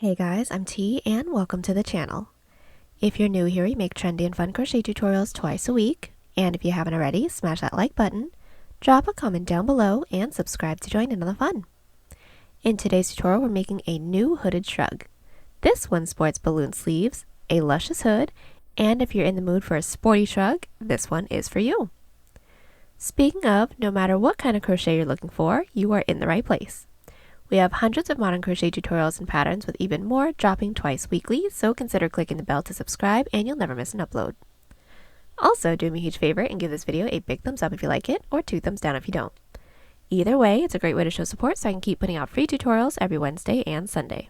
Hey guys, I'm T and welcome to the channel. If you're new here, we make trendy and fun crochet tutorials twice a week, and if you haven't already, smash that like button, drop a comment down below, and subscribe to join in on the fun. In today's tutorial, we're making a new hooded shrug. This one sports balloon sleeves, a luscious hood, and if you're in the mood for a sporty shrug, this one is for you. Speaking of, no matter what kind of crochet you're looking for, you are in the right place. We have hundreds of modern crochet tutorials and patterns with even more dropping twice weekly, so consider clicking the bell to subscribe and you'll never miss an upload. Also, do me a huge favor and give this video a big thumbs up if you like it, or 2 thumbs down if you don't. Either way, it's a great way to show support so I can keep putting out free tutorials every Wednesday and Sunday.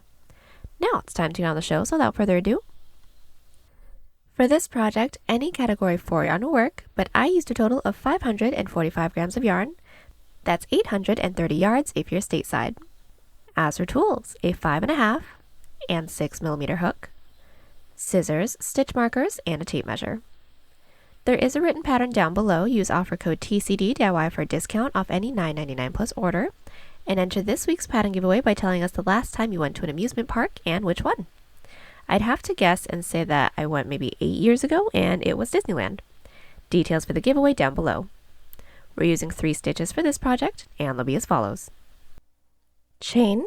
Now it's time to get on the show, so without further ado. For this project, any category 4 yarn will work, but I used a total of 545 grams of yarn. That's 830 yards if you're stateside. As for tools, a 5.5 and 6mm hook, scissors, stitch markers, and a tape measure. There is a written pattern down below. Use offer code TCDDIY for a discount off any $9.99 plus order, and enter this week's pattern giveaway by telling us the last time you went to an amusement park and which one. I'd have to guess and say that I went maybe 8 years ago and it was Disneyland. Details for the giveaway down below. We're using 3 stitches for this project, and they'll be as follows. Chain,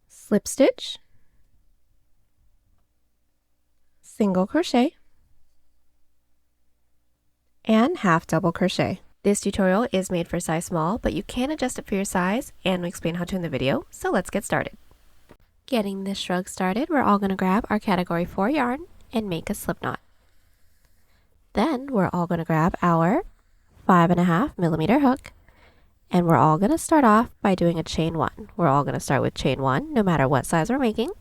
slip stitch, single crochet, and half double crochet. This tutorial is made for size small, but you can adjust it for your size, and we explain how to in the video, so let's get started. Getting this shrug started, we're all going to grab our category 4 yarn and make a slip knot. Then we're all going to grab our 5.5mm hook, and we're all going to start off by doing a chain 1. We're all going to start with chain 1 no matter what size we're making.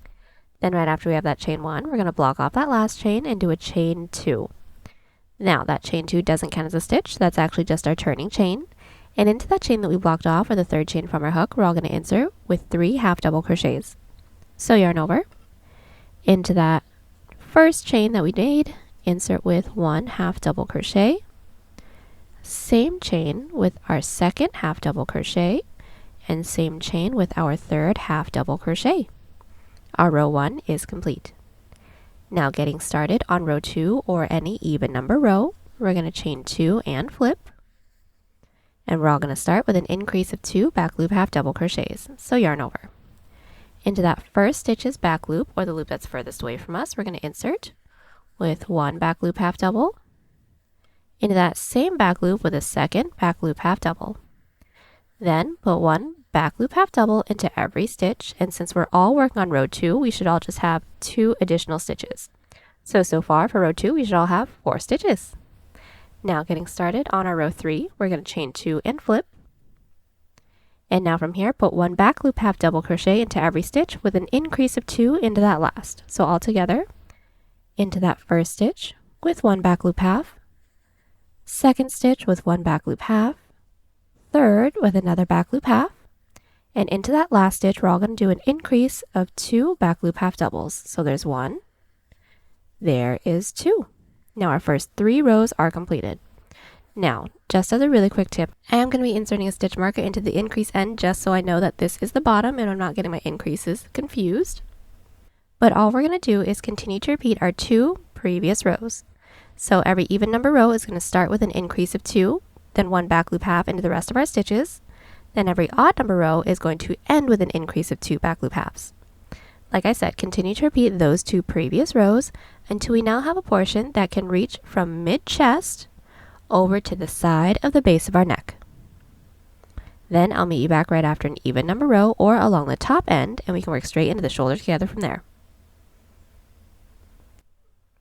Then right after we have that chain 1, we're going to block off that last chain and do a chain 2. Now that chain 2 doesn't count as a stitch, that's actually just our turning chain. And into that chain that we blocked off, or the third chain from our hook, we're all going to insert with 3 half double crochets. So yarn over, into that first chain that we made, insert with 1 half double crochet, same chain with our second half double crochet, and same chain with our third half double crochet. Our row 1 is complete. Now getting started on row 2 or any even number row, we're going to chain 2 and flip, and we're all going to start with an increase of 2 back loop half double crochets. So yarn over. Into that first stitch's back loop, or the loop that's furthest away from us, we're going to insert with 1 back loop half double, into that same back loop with a second back loop half double. Then put 1 back loop half double into every stitch, and since we're all working on row 2, we should all just have 2 additional stitches. So far for row 2, we should all have 4 stitches. Now getting started on our row 3, we're going to chain 2 and flip. And now from here, put 1 back loop half double crochet into every stitch with an increase of 2 into that last. So all together, into that first stitch with 1 back loop half, second stitch with 1 back loop half, third with another back loop half, and into that last stitch we're all going to do an increase of 2 back loop half doubles. So there's 1, there is 2. Now our first 3 rows are completed. Now, just as a really quick tip, I am going to be inserting a stitch marker into the increase end just so I know that this is the bottom and I'm not getting my increases confused. But all we're going to do is continue to repeat our 2 previous rows. So every even number row is going to start with an increase of 2, then 1 back loop half into the rest of our stitches. Then every odd number row is going to end with an increase of 2 back loop halves. Like I said, continue to repeat those 2 previous rows until we now have a portion that can reach from mid-chest over to the side of the base of our neck. Then I'll meet you back right after an even number row or along the top end, and we can work straight into the shoulder together from there.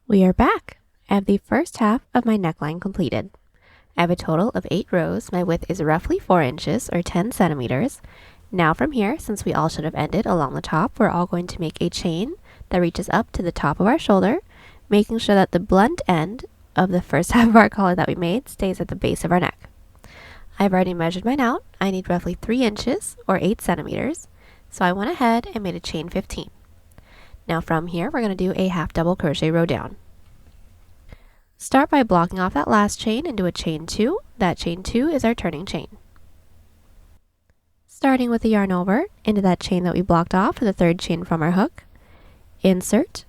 We are back. I have the first half of my neckline completed. I have a total of 8 rows. My width is roughly 4 inches or 10 centimeters. Now from here, since we all should have ended along the top, we're all going to make a chain that reaches up to the top of our shoulder, making sure that the blunt end of the first half of our collar that we made stays at the base of our neck. I've already measured mine out. I need roughly 3 inches or 8 centimeters. So I went ahead and made a chain 15. Now from here, we're going to do a half double crochet row down. Start by blocking off that last chain and do a chain 2. That chain 2 is our turning chain. Starting with the yarn over into that chain that we blocked off for the third chain from our hook, insert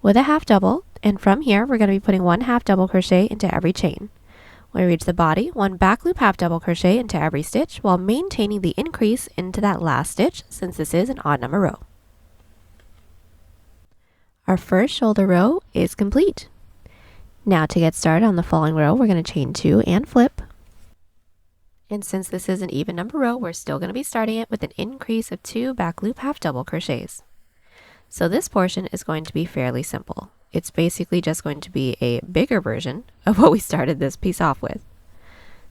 with a half double, and from here we're going to be putting 1 half double crochet into every chain. When we reach the body, 1 back loop half double crochet into every stitch while maintaining the increase into that last stitch since this is an odd number row. Our first shoulder row is complete. Now to get started on the following row, we're going to chain 2 and flip. And since this is an even number row, we're still going to be starting it with an increase of 2 back loop half double crochets. So this portion is going to be fairly simple. It's basically just going to be a bigger version of what we started this piece off with.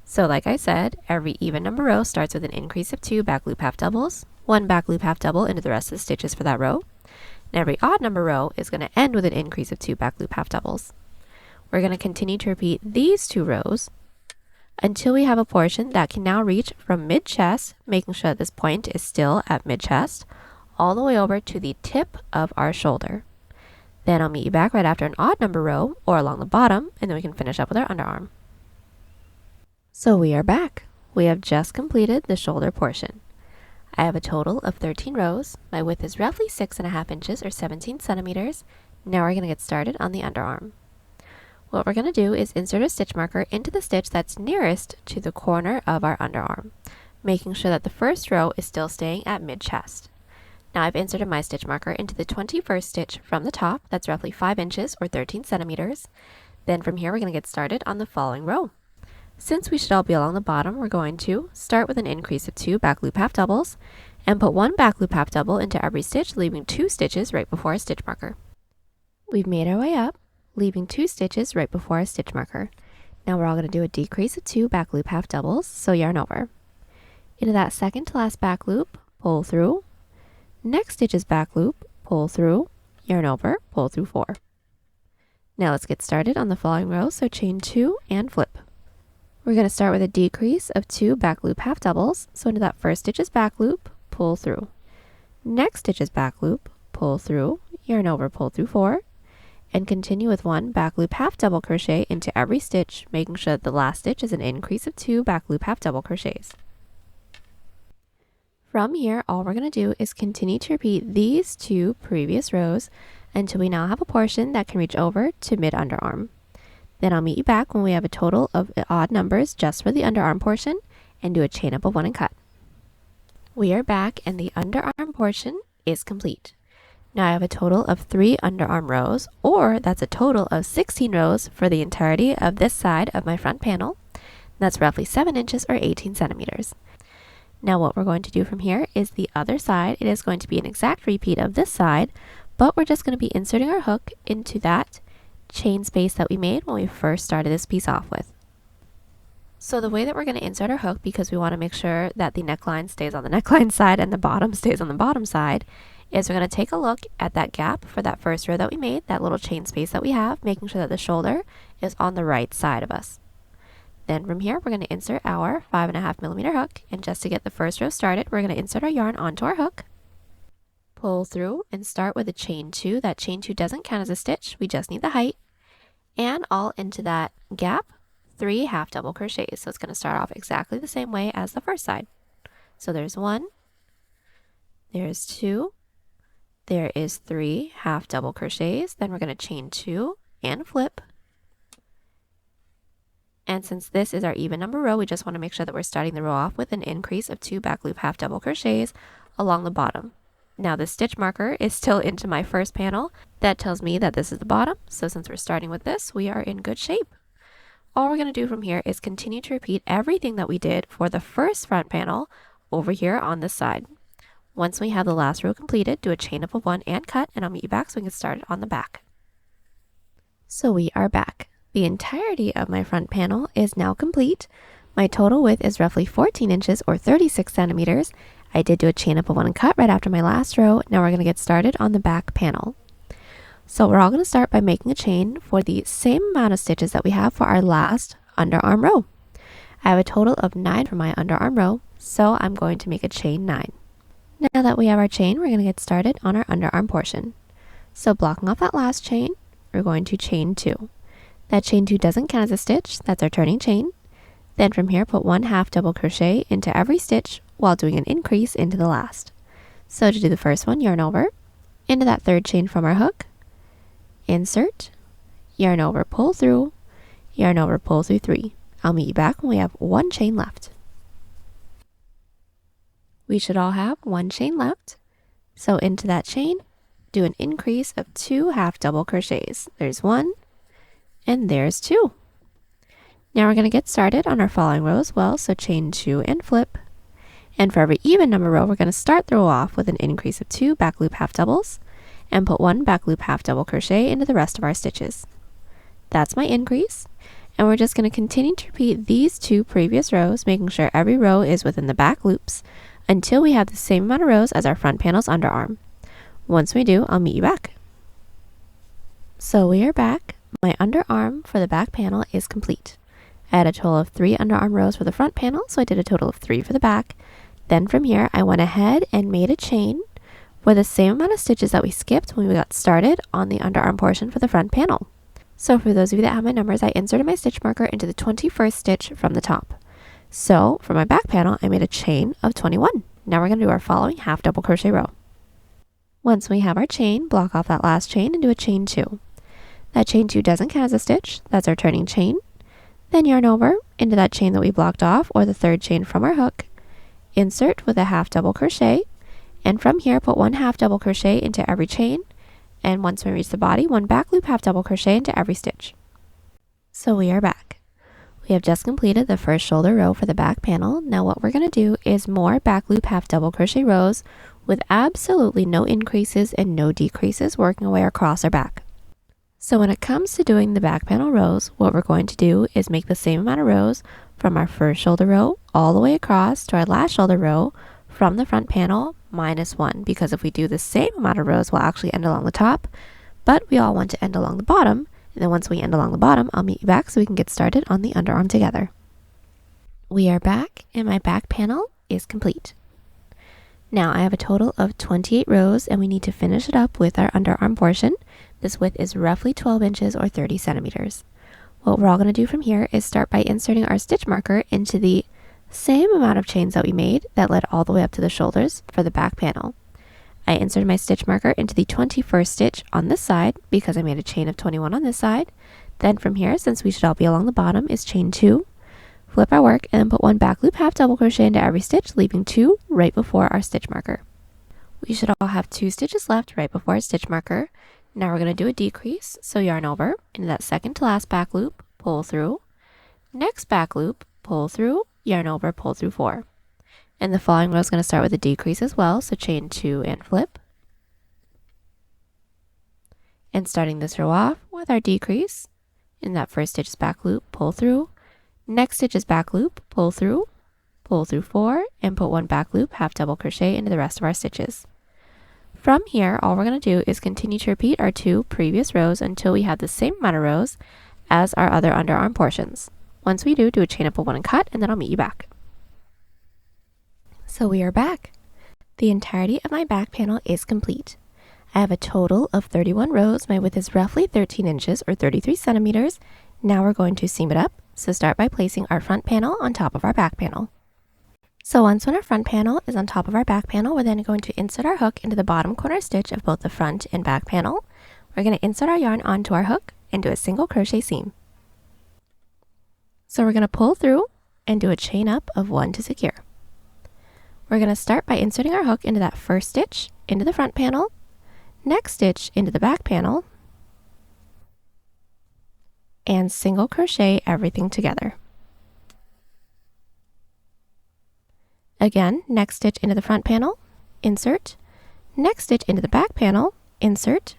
So like I said, every even number row starts with an increase of 2 back loop half doubles, 1 back loop half double into the rest of the stitches for that row. And every odd number row is going to end with an increase of 2 back loop half doubles. We're going to continue to repeat these 2 rows until we have a portion that can now reach from mid-chest, making sure that this point is still at mid-chest, all the way over to the tip of our shoulder. Then I'll meet you back right after an odd number row or along the bottom, and then we can finish up with our underarm. So we are back. We have just completed the shoulder portion. I have a total of 13 rows. My width is roughly 6.5 inches or 17 centimeters. Now we're going to get started on the underarm. What we're going to do is insert a stitch marker into the stitch that's nearest to the corner of our underarm, making sure that the first row is still staying at mid-chest. Now I've inserted my stitch marker into the 21st stitch from the top, that's roughly 5 inches or 13 centimeters. Then from here we're going to get started on the following row. Since we should all be along the bottom, we're going to start with an increase of 2 back loop half doubles and put 1 back loop half double into every stitch, leaving 2 stitches right before our stitch marker. We've made our way up, leaving 2 stitches right before our stitch marker. Now we're all going to do a decrease of 2 back loop half doubles, so yarn over. Into that second to last back loop, pull through. Next stitch's back loop, pull through, yarn over, pull through 4. Now let's get started on the following row, so chain 2 and flip. We're going to start with a decrease of 2 back loop half doubles, so into that first stitch's back loop, pull through. Next stitch's back loop, pull through, yarn over, pull through 4, and continue with 1 back loop half double crochet into every stitch, making sure that the last stitch is an increase of 2 back loop half double crochets. From here, all we're going to do is continue to repeat these 2 previous rows until we now have a portion that can reach over to mid underarm. Then I'll meet you back when we have a total of odd numbers just for the underarm portion and do a chain up of 1 and cut. We are back and the underarm portion is complete. Now I have a total of 3 underarm rows, or that's a total of 16 rows for the entirety of this side of my front panel. That's roughly 7 inches or 18 centimeters. Now what we're going to do from here is the other side. It is going to be an exact repeat of this side, but we're just going to be inserting our hook into that chain space that we made when we first started this piece off with. So the way that we're going to insert our hook, because we want to make sure that the neckline stays on the neckline side and the bottom stays on the bottom side, is we're going to take a look at that gap for that first row that we made, that little chain space that we have, making sure that the shoulder is on the right side of us. Then from here, we're going to insert our 5.5 millimeter hook, and just to get the first row started, we're going to insert our yarn onto our hook, pull through, and start with a chain 2. That chain 2 doesn't count as a stitch, we just need the height, and all into that gap, 3 half double crochets. So it's going to start off exactly the same way as the first side. So there's 1, there's 2, there is 3 half double crochets, then we're going to chain 2 and flip. And since this is our even number row, we just want to make sure that we're starting the row off with an increase of 2 back loop half double crochets along the bottom. Now the stitch marker is still into my first panel. That tells me that this is the bottom, so since we're starting with this, we are in good shape. All we're going to do from here is continue to repeat everything that we did for the first front panel over here on this side. Once we have the last row completed, do a chain up of 1 and cut, and I'll meet you back so we can start on the back. So we are back. The entirety of my front panel is now complete. My total width is roughly 14 inches or 36 centimeters. I did do a chain up of 1 and cut right after my last row. Now we're going to get started on the back panel. So we're all going to start by making a chain for the same amount of stitches that we have for our last underarm row. I have a total of 9 for my underarm row, so I'm going to make a chain 9. Now that we have our chain, we're going to get started on our underarm portion. So blocking off that last chain, we're going to chain 2. That chain 2 doesn't count as a stitch, that's our turning chain. Then from here, put 1 half double crochet into every stitch while doing an increase into the last. So to do the first one, yarn over, into that third chain from our hook, insert, yarn over, pull through, yarn over, pull through 3. I'll meet you back when we have 1 chain left. We should all have 1 chain left. So into that chain, do an increase of 2 half double crochets. There's 1, and there's 2. Now we're going to get started on our following row as well, so chain 2 and flip. And for every even number row, we're going to start the row off with an increase of 2 back loop half doubles, and put 1 back loop half double crochet into the rest of our stitches. That's my increase, and we're just going to continue to repeat these 2 previous rows, making sure every row is within the back loops until we have the same amount of rows as our front panel's underarm. Once we do, I'll meet you back. So we are back. My underarm for the back panel is complete. I had a total of 3 underarm rows for the front panel, so I did a total of 3 for the back. Then from here, I went ahead and made a chain for the same amount of stitches that we skipped when we got started on the underarm portion for the front panel. So for those of you that have my numbers, I inserted my stitch marker into the 21st stitch from the top. So for my back panel, I made a chain of 21. Now we're going to do our following half double crochet row. Once we have our chain, block off that last chain and do a chain 2. That chain 2 doesn't count as a stitch, that's our turning chain. Then yarn over into that chain that we blocked off, or the third chain from our hook, insert with a half double crochet, and from here put 1 half double crochet into every chain, and once we reach the body, 1 back loop half double crochet into every stitch. So we are back. We have just completed the first shoulder row for the back panel. Now what we're going to do is more back loop half double crochet rows with absolutely no increases and no decreases, working our way across our back. So when it comes to doing the back panel rows, what we're going to do is make the same amount of rows from our first shoulder row all the way across to our last shoulder row from the front panel minus 1, because if we do the same amount of rows, we'll actually end along the top, but we all want to end along the bottom, and then once we end along the bottom, I'll meet you back so we can get started on the underarm together. We are back, and my back panel is complete. Now I have a total of 28 rows, and we need to finish it up with our underarm portion. This width is roughly 12 inches or 30 centimeters. What we're all going to do from here is start by inserting our stitch marker into the same amount of chains that we made that led all the way up to the shoulders for the back panel. I inserted my stitch marker into the 21st stitch on this side because I made a chain of 21 on this side. Then from here, since we should all be along the bottom, is chain 2, flip our work, and then put 1 back loop half double crochet into every stitch, leaving 2 right before our stitch marker. We should all have 2 stitches left right before our stitch marker. Now we're going to do a decrease, so yarn over into that second to last back loop, pull through, next back loop, pull through, yarn over, pull through 4. And the following row is going to start with a decrease as well, so chain 2 and flip. And starting this row off with our decrease, in that first stitch is back loop, pull through, next stitch is back loop, pull through 4, and put 1 back loop, half double crochet into the rest of our stitches. From here, all we're going to do is continue to repeat our 2 previous rows until we have the same amount of rows as our other underarm portions. Once we do a chain up of 1 and cut, and then I'll meet you back. So we are back. The entirety of my back panel is complete. I have a total of 31 rows. My width is roughly 13 inches or 33 centimeters. Now we're going to seam it up. So start by placing our front panel on top of our back panel. So once when our front panel is on top of our back panel, we're then going to insert our hook into the bottom corner stitch of both the front and back panel. We're going to insert our yarn onto our hook and do a single crochet seam. So we're going to pull through and do a chain up of 1 to secure. We're going to start by inserting our hook into that first stitch into the front panel, next stitch into the back panel, and single crochet everything together. Again, next stitch into the front panel, insert, next stitch into the back panel, insert,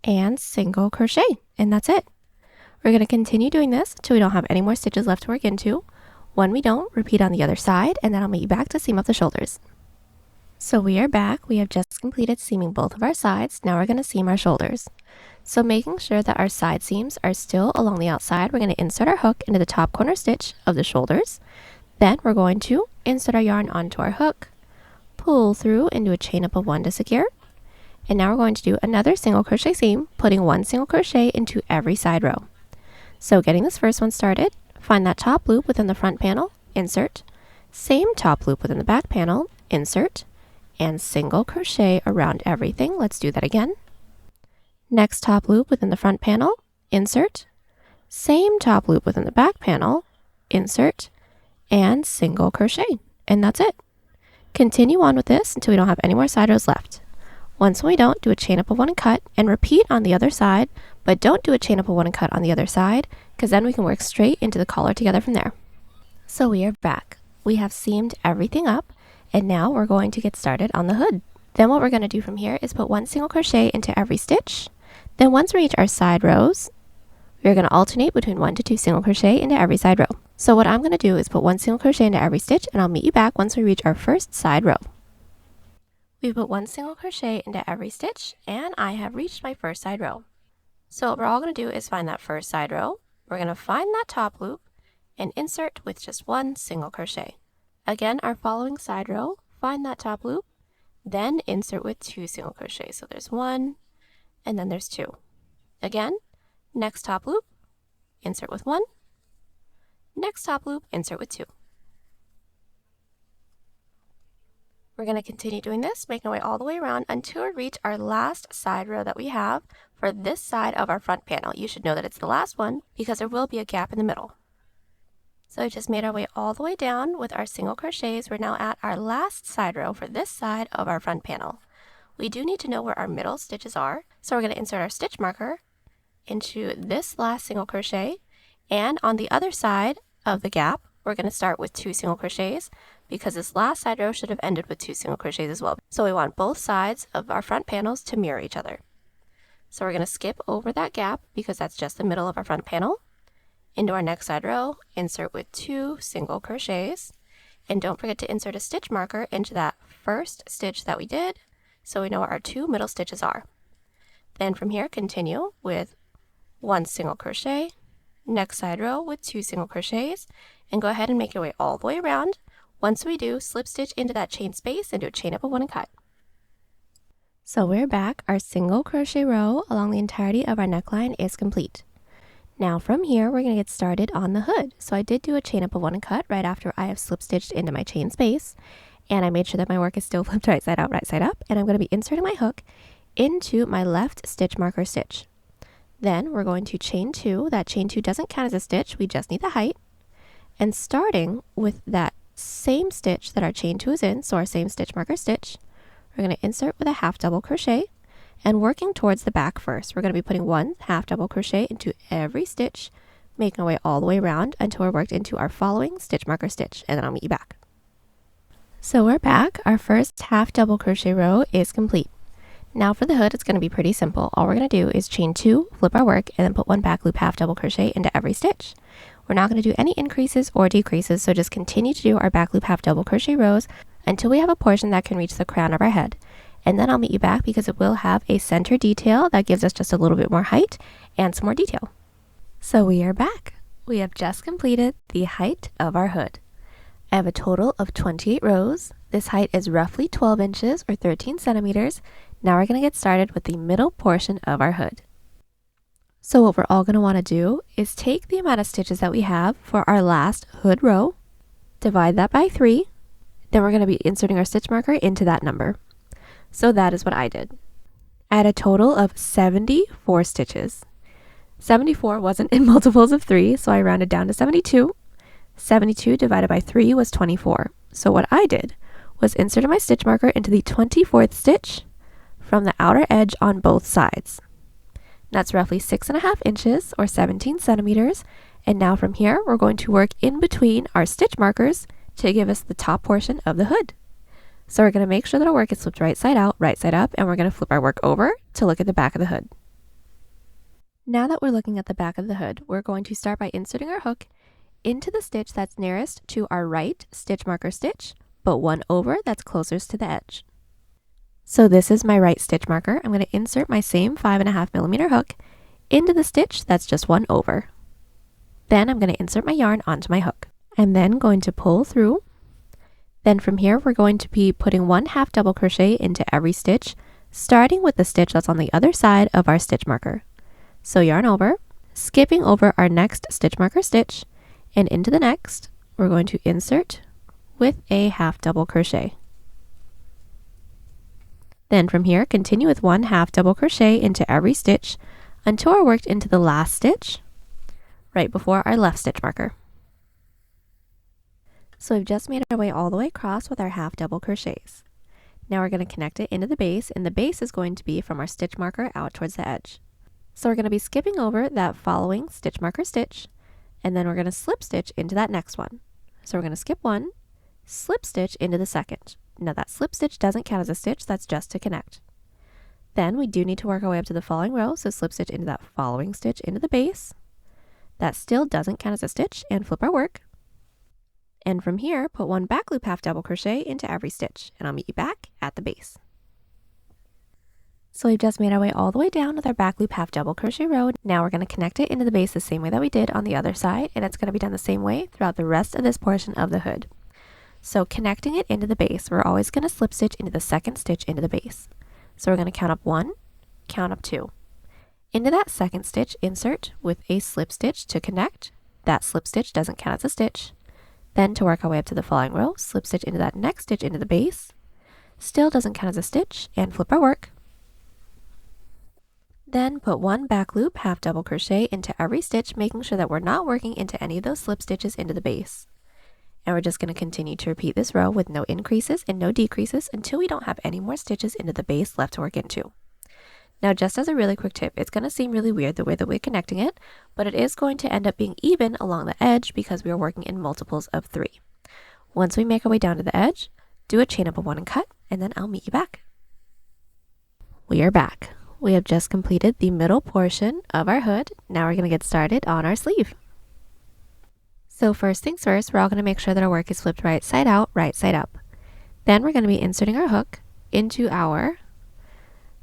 and single crochet, and that's it. We're going to continue doing this until we don't have any more stitches left to work into. When we don't, repeat on the other side, and then I'll meet you back to seam up the shoulders. So we are back. We have just completed seaming both of our sides. Now we're going to seam our shoulders. So making sure that our side seams are still along the outside, we're going to insert our hook into the top corner stitch of the shoulders. Then we're going to insert our yarn onto our hook, pull through and do a chain up of 1 to secure. And now we're going to do another single crochet seam, putting 1 single crochet into every side row. So getting this first one started, find that top loop within the front panel, insert, Same top loop within the back panel, insert, and single crochet around everything. Let's do that again. Next top loop within the front panel, insert, same top loop within the back panel, insert, and single crochet. And that's it. Continue on with this until we don't have any more side rows left. Once we don't, do a chain up of one and cut, and repeat on the other side, but don't do a chain up of one and cut on the other side, because then we can work straight into the collar together from there. So we are back. We have seamed everything up, and now we're going to get started on the hood. Then what we're going to do from here is put one single crochet into every stitch. Then once we reach our side rows, we're going to alternate between 1 to 2 single crochet into every side row. So what I'm going to do is put one single crochet into every stitch, and I'll meet you back once we reach our first side row. We put one single crochet into every stitch, and I have reached my first side row. So what we're all going to do is find that first side row. We're going to find that top loop and insert with just one single crochet. Again, our following side row, find that top loop, then insert with 2 single crochets. So there's 1, and then there's 2. Again, next top loop, insert with 1, next top loop, insert with 2. We're going to continue doing this, making our way all the way around until we reach our last side row that we have for this side of our front panel. You should know that it's the last one because there will be a gap in the middle. So we just made our way all the way down with our single crochets. We're now at our last side row for this side of our front panel. We do need to know where our middle stitches are, so we're going to insert our stitch marker into this last single crochet, and on the other side of the gap, we're going to start with 2 single crochets because this last side row should have ended with 2 single crochets as well. So we want both sides of our front panels to mirror each other. So we're going to skip over that gap because that's just the middle of our front panel. Into our next side row, insert with 2 single crochets, and don't forget to insert a stitch marker into that first stitch that we did so we know where our 2 middle stitches are. Then from here, continue with 1 single crochet, next side row with 2 single crochets, and go ahead and make your way all the way around. Once we do, slip stitch into that chain space and do a chain up of 1 and cut. So we're back. Our single crochet row along the entirety of our neckline is complete. Now from here, we're going to get started on the hood. So I did do a chain up of 1 and cut right after I have slip stitched into my chain space, and I made sure that my work is still flipped right side out, right side up, and I'm going to be inserting my hook into my left stitch marker stitch. Then we're going to chain 2. That chain 2 doesn't count as a stitch, we just need the height. And starting with that same stitch that our chain 2 is in, so our same stitch marker stitch, we're going to insert with a half double crochet, and working towards the back first. We're going to be putting 1 half double crochet into every stitch, making our way all the way around until we're worked into our following stitch marker stitch, and then I'll meet you back. So we're back. Our first half double crochet row is complete. Now for the hood, it's going to be pretty simple. All we're going to do is chain 2, flip our work, and then put 1 back loop half double crochet into every stitch. We're not going to do any increases or decreases, so just continue to do our back loop half double crochet rows until we have a portion that can reach the crown of our head. And then I'll meet you back because it will have a center detail that gives us just a little bit more height and some more detail. So we are back. We have just completed the height of our hood. I have a total of 28 rows. This height is roughly 12 inches or 13 centimeters. Now we're going to get started with the middle portion of our hood. So what we're all going to want to do is take the amount of stitches that we have for our last hood row, divide that by 3, then we're going to be inserting our stitch marker into that number. So that is what I did. I had a total of 74 stitches. 74 wasn't in multiples of 3, so I rounded down to 72. 72 divided by 3 was 24. So what I did was inserted my stitch marker into the 24th stitch from the outer edge on both sides. That's roughly 6.5 inches or 17 centimeters. And now from here, we're going to work in between our stitch markers to give us the top portion of the hood. So we're going to make sure that our work is flipped right side out, right side up, and we're going to flip our work over to look at the back of the hood. Now that we're looking at the back of the hood, we're going to start by inserting our hook into the stitch that's nearest to our right stitch marker stitch, but one over that's closest to the edge. So this is my right stitch marker. I'm going to insert my same 5.5 millimeter hook into the stitch that's just one over. Then I'm going to insert my yarn onto my hook. I'm then going to pull through. Then from here, we're going to be putting 1 half double crochet into every stitch, starting with the stitch that's on the other side of our stitch marker. So yarn over, skipping over our next stitch marker stitch, and into the next, we're going to insert with a half double crochet. Then from here, continue with 1 half double crochet into every stitch until we're worked into the last stitch right before our left stitch marker. So we've just made our way all the way across with our half double crochets. Now we're going to connect it into the base, and the base is going to be from our stitch marker out towards the edge. So we're going to be skipping over that following stitch marker stitch, and then we're going to slip stitch into that next one. So we're going to skip one, slip stitch into the second. Now that slip stitch doesn't count as a stitch, that's just to connect. Then we do need to work our way up to the following row, so slip stitch into that following stitch into the base. That still doesn't count as a stitch, and flip our work. And from here, put 1 back loop half double crochet into every stitch, and I'll meet you back at the base. So we've just made our way all the way down with our back loop half double crochet row. Now we're going to connect it into the base the same way that we did on the other side, and it's going to be done the same way throughout the rest of this portion of the hood. So connecting it into the base, we're always going to slip stitch into the second stitch into the base. So we're going to count up 1, count up 2. Into that second stitch, insert with a slip stitch to connect. That slip stitch doesn't count as a stitch. Then to work our way up to the following row, slip stitch into that next stitch into the base. Still doesn't count as a stitch, and flip our work. Then put 1 back loop half double crochet into every stitch, making sure that we're not working into any of those slip stitches into the base. And we're just going to continue to repeat this row with no increases and no decreases until we don't have any more stitches into the base left to work into. Now, just as a really quick tip, it's going to seem really weird the way that we're connecting it, but it is going to end up being even along the edge because we are working in multiples of 3. Once we make our way down to the edge, do a chain up of 1 and cut, and then I'll meet you back. We are back. We have just completed the middle portion of our hood. Now we're going to get started on our sleeve. So first things first, we're all going to make sure that our work is flipped right side out, right side up. Then we're going to be inserting our hook into our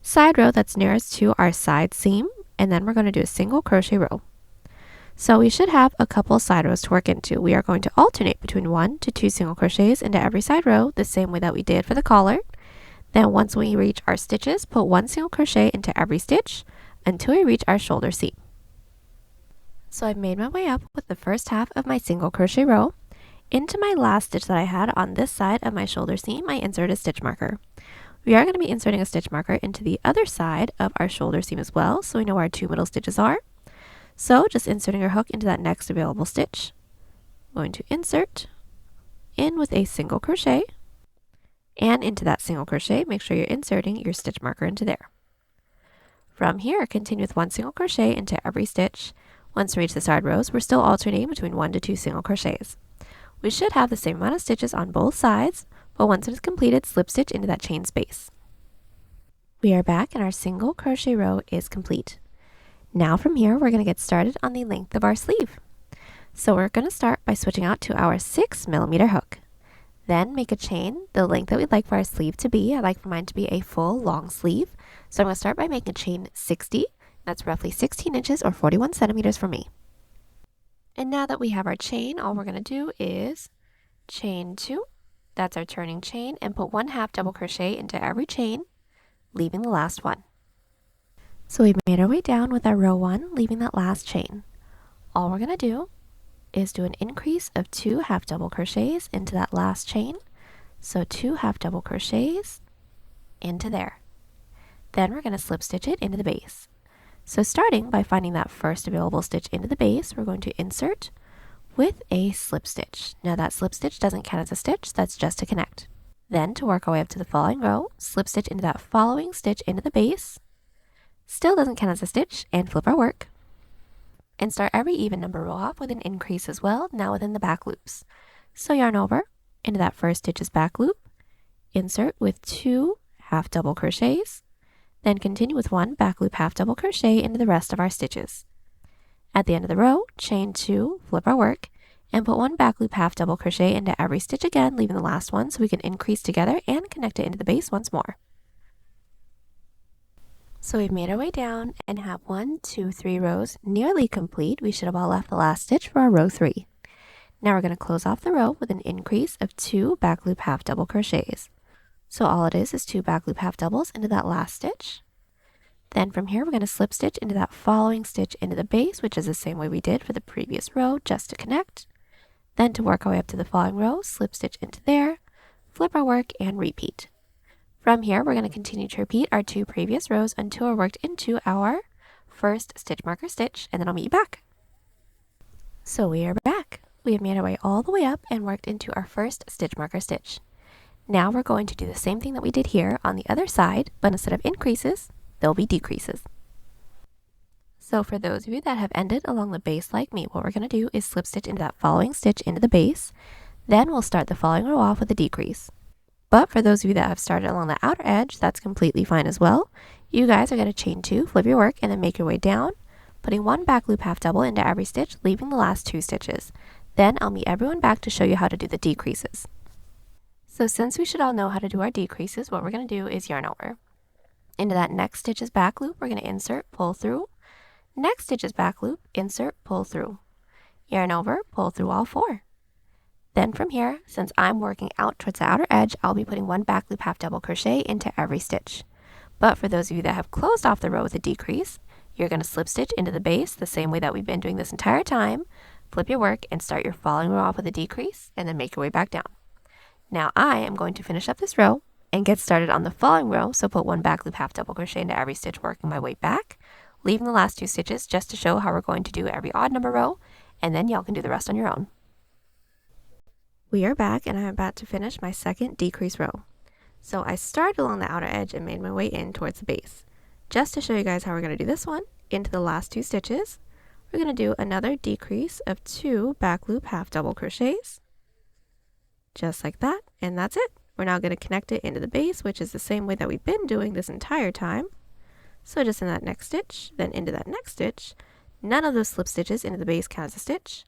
side row that's nearest to our side seam, and then we're going to do a single crochet row. So we should have a couple side rows to work into. We are going to alternate between 1 to 2 single crochets into every side row, the same way that we did for the collar. Then once we reach our stitches, put 1 single crochet into every stitch until we reach our shoulder seam. So I've made my way up with the first half of my single crochet row. Into my last stitch that I had on this side of my shoulder seam, I insert a stitch marker. We are going to be inserting a stitch marker into the other side of our shoulder seam as well, so we know where our 2 middle stitches are. So just inserting our hook into that next available stitch. I'm going to insert in with a single crochet, and into that single crochet, make sure you're inserting your stitch marker into there. From here, continue with 1 single crochet into every stitch. Once we reach the side rows, we're still alternating between 1 to 2 single crochets. We should have the same amount of stitches on both sides, but once it is completed, slip stitch into that chain space. We are back and our single crochet row is complete. Now from here, we're going to get started on the length of our sleeve. So we're going to start by switching out to our 6mm hook. Then make a chain the length that we'd like for our sleeve to be. I'd like for mine to be a full long sleeve. So I'm going to start by making a chain 60. That's roughly 16 inches or 41 centimeters for me. And now that we have our chain, all we're going to do is chain 2. That's our turning chain, and put 1 half double crochet into every chain, leaving the last one. So we've made our way down with our row 1, leaving that last chain. All we're going to do is do an increase of 2 half double crochets into that last chain. So 2 half double crochets into there. Then we're going to slip stitch it into the base. So starting by finding that first available stitch into the base, we're going to insert with a slip stitch. Now that slip stitch doesn't count as a stitch, that's just to connect. Then to work our way up to the following row, slip stitch into that following stitch into the base. Still doesn't count as a stitch, and flip our work. And start every even number row off with an increase as well, now within the back loops. So yarn over into that first stitch's back loop, insert with 2 half double crochets, then continue with 1 back loop half double crochet into the rest of our stitches. At the end of the row, chain 2, flip our work, and put 1 back loop half double crochet into every stitch again, leaving the last one so we can increase together and connect it into the base once more. So we've made our way down and have 1, 2, 3 rows nearly complete. We should have all left the last stitch for our row 3. Now we're going to close off the row with an increase of 2 back loop half double crochets. So all it is 2 back loop half doubles into that last stitch. Then from here, we're going to slip stitch into that following stitch into the base, which is the same way we did for the previous row, just to connect. Then to work our way up to the following row, slip stitch into there, flip our work, and repeat. From here, we're going to continue to repeat our 2 previous rows until we're worked into our first stitch marker stitch, and then I'll meet you back. So we are back. We have made our way all the way up and worked into our first stitch marker stitch. Now we're going to do the same thing that we did here on the other side, but instead of increases, there'll be decreases. So for those of you that have ended along the base like me, what we're going to do is slip stitch into that following stitch into the base. Then we'll start the following row off with a decrease. But for those of you that have started along the outer edge, that's completely fine as well. You guys are going to chain 2, flip your work, and then make your way down, putting 1 back loop half double into every stitch, leaving the last 2 stitches. Then I'll meet everyone back to show you how to do the decreases. So since we should all know how to do our decreases, what we're going to do is yarn over. Into that next stitch's back loop, we're going to insert, pull through. Next stitch's back loop, insert, pull through. Yarn over, pull through all 4. Then from here, since I'm working out towards the outer edge, I'll be putting 1 back loop half double crochet into every stitch. But for those of you that have closed off the row with a decrease, you're going to slip stitch into the base the same way that we've been doing this entire time, flip your work, and start your following row off with a decrease, and then make your way back down. Now I am going to finish up this row and get started on the following row, so put 1 back loop half double crochet into every stitch, working my way back, leaving the last 2 stitches just to show how we're going to do every odd number row, and then y'all can do the rest on your own. We are back, and I'm about to finish my second decrease row. So I started along the outer edge and made my way in towards the base. Just to show you guys how we're going to do this one, into the last 2 stitches, we're going to do another decrease of 2 back loop half double crochets. Just like that, and that's it. We're now going to connect it into the base, which is the same way that we've been doing this entire time. So just in that next stitch, then into that next stitch, none of those slip stitches into the base count as a stitch.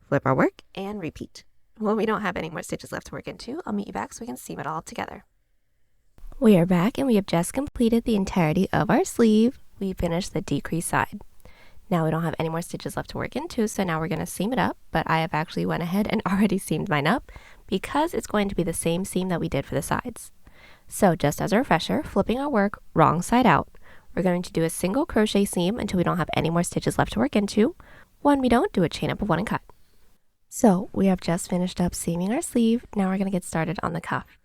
Flip our work and repeat. When we don't have any more stitches left to work into, I'll meet you back so we can seam it all together. We are back, and we have just completed the entirety of our sleeve. We finished the decrease side. Now we don't have any more stitches left to work into, so now we're going to seam it up, but I have actually went ahead and already seamed mine up because it's going to be the same seam that we did for the sides. So just as a refresher, flipping our work wrong side out, we're going to do a single crochet seam until we don't have any more stitches left to work into. When we don't, do a chain up of 1 and cut. So we have just finished up seaming our sleeve. Now we're going to get started on the cuff.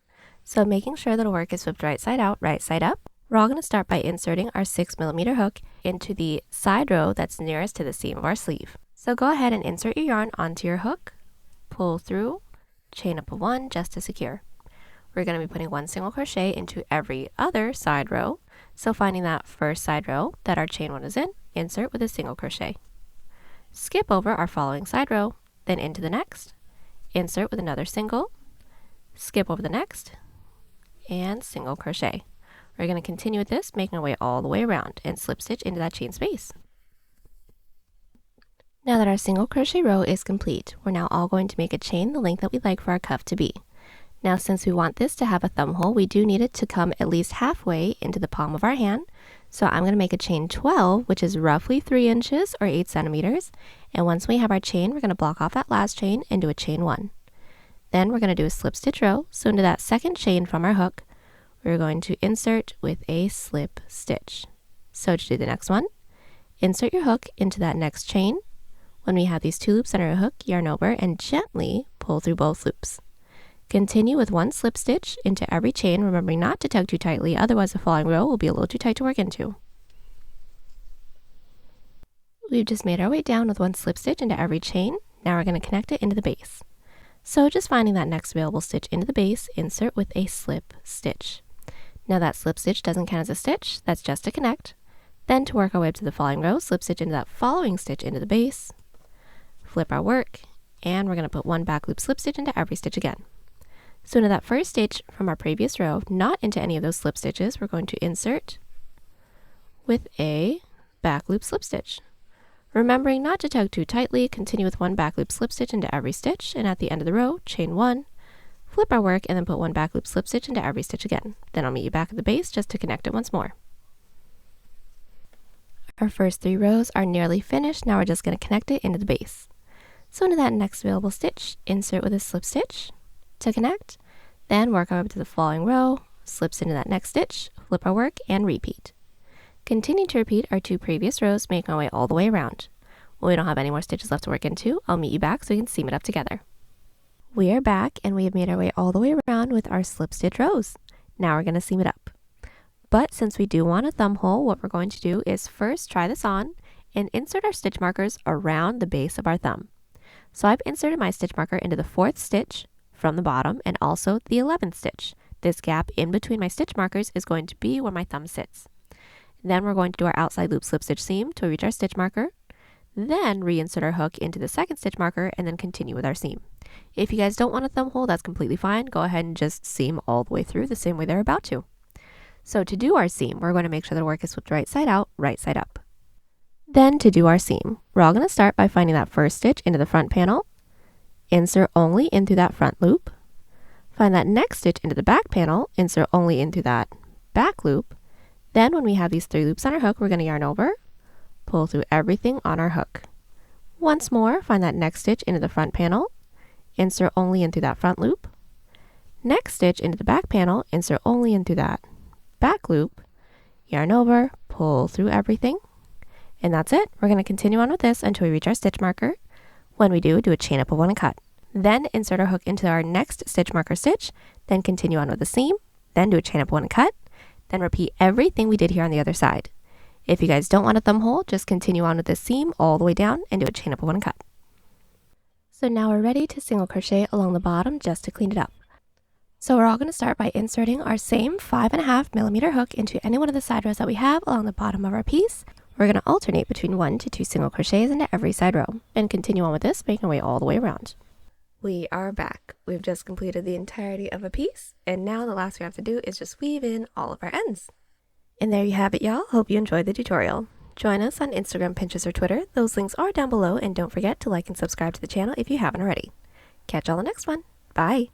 So making sure that our work is flipped right side out, right side up, we're all going to start by inserting our 6mm hook into the side row that's nearest to the seam of our sleeve. So go ahead and insert your yarn onto your hook, pull through, chain up of 1 just to secure. We're going to be putting 1 single crochet into every other side row. So finding that first side row that our chain 1 is in, insert with a single crochet. Skip over our following side row, then into the next, insert with another single, skip over the next, and single crochet. We're going to continue with this, making our way all the way around and slip stitch into that chain space. Now that our single crochet row is complete, we're now all going to make a chain the length that we'd like for our cuff to be. Now since we want this to have a thumb hole, we do need it to come at least halfway into the palm of our hand. So I'm going to make a chain 12, which is roughly 3 inches or 8 centimeters. And once we have our chain, we're going to block off that last chain and do a chain 1. Then we're going to do a slip stitch row. So into that second chain from our hook, we're going to insert with a slip stitch. So to do the next one, insert your hook into that next chain. When we have these 2 loops under a hook, yarn over and gently pull through both loops. Continue with 1 slip stitch into every chain, remembering not to tug too tightly, otherwise the following row will be a little too tight to work into. We've just made our way down with 1 slip stitch into every chain. Now we're going to connect it into the base. So just finding that next available stitch into the base, insert with a slip stitch. Now that slip stitch doesn't count as a stitch, that's just to connect. Then to work our way up to the following row, slip stitch into that following stitch into the base, flip our work, and we're going to put 1 back loop slip stitch into every stitch again. So into that first stitch from our previous row, not into any of those slip stitches, we're going to insert with a back loop slip stitch. Remembering not to tug too tightly, continue with 1 back loop slip stitch into every stitch, and at the end of the row, chain 1, flip our work, and then put 1 back loop slip stitch into every stitch again. Then I'll meet you back at the base just to connect it once more. Our first 3 rows are nearly finished. Now we're just going to connect it into the base. So into that next available stitch, insert with a slip stitch to connect, then work our way up to the following row, slips into that next stitch, flip our work, and repeat. Continue to repeat our 2 previous rows, making our way all the way around. When we don't have any more stitches left to work into, I'll meet you back so we can seam it up together. We are back and we have made our way all the way around with our slip stitch rows. Now we're going to seam it up. But since we do want a thumb hole, what we're going to do is first try this on and insert our stitch markers around the base of our thumb. So I've inserted my stitch marker into the 4th stitch from the bottom and also the 11th stitch. This gap in between my stitch markers is going to be where my thumb sits. Then we're going to do our outside loop slip stitch seam to reach our stitch marker. Then reinsert our hook into the 2nd stitch marker and then continue with our seam. If you guys don't want a thumb hole, that's completely fine. Go ahead and just seam all the way through the same way they're about to. So to do our seam, we're going to make sure the work is flipped right side out, right side up. Then to do our seam, we're all going to start by finding that first stitch into the front panel, insert only into that front loop, find that next stitch into the back panel, insert only into that back loop. Then when we have these 3 loops on our hook, we're going to yarn over, pull through everything on our hook. Once more, find that next stitch into the front panel, insert only into that front loop. Next stitch into the back panel, insert only into that back loop, yarn over, pull through everything. And that's it. We're going to continue on with this until we reach our stitch marker. When we do a chain up of 1 and cut. Then insert our hook into our next stitch marker stitch, then continue on with the seam, then do a chain up 1 and cut, then repeat everything we did here on the other side. If you guys don't want a thumb hole, just continue on with this seam all the way down and do a chain up of 1 and cut. So now we're ready to single crochet along the bottom just to clean it up. So we're all going to start by inserting our same 5.5mm hook into any one of the side rows that we have along the bottom of our piece. We're going to alternate between 1 to 2 single crochets into every side row and continue on with this, making our way all the way around. We are back. We've just completed the entirety of a piece, and now the last we have to do is just weave in all of our ends. And there you have it, y'all. Hope you enjoyed the tutorial. Join us on Instagram, Pinterest, or Twitter. Those links are down below, and don't forget to like and subscribe to the channel if you haven't already. Catch y'all on the next one. Bye!